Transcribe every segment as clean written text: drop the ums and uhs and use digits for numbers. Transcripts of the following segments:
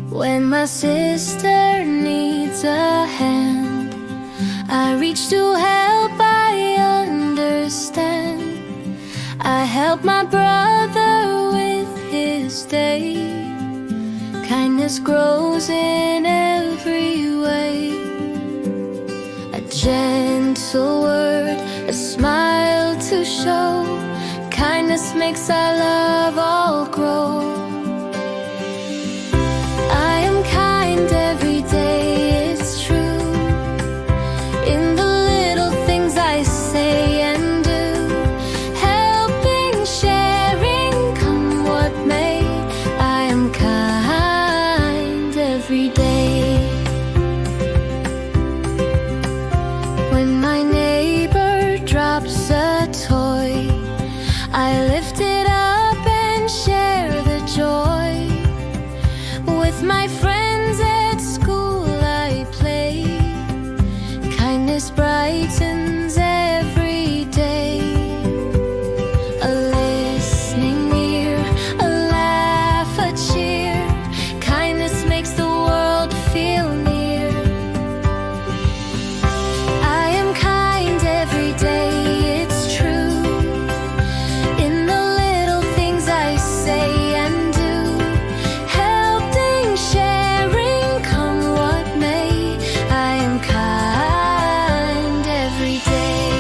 When my sister needs a hand, I reach to help, I understand. I help my brother with his day. Kindness grows in every way. A gentle word, a smile to show. Kindness makes our love all grow. I am kind every day, it's true. In the little things I say and do. Helping, sharing, come what may. I am kind every day. When my neighbor drops a toy, I lift it up and share the joy. With my friends at school I play. Kindness brightens every day. A listening ear, a laugh, a cheer. Kindness makes the world feel near. I am kind every day, it's true. In the little things I say and do. Helping, sharing, come what may. I am kind every day.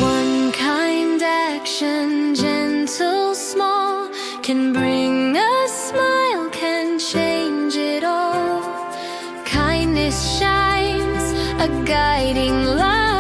One kind action, gentle, small, can bring a smile, can change it all. Kindness shines, a guiding light.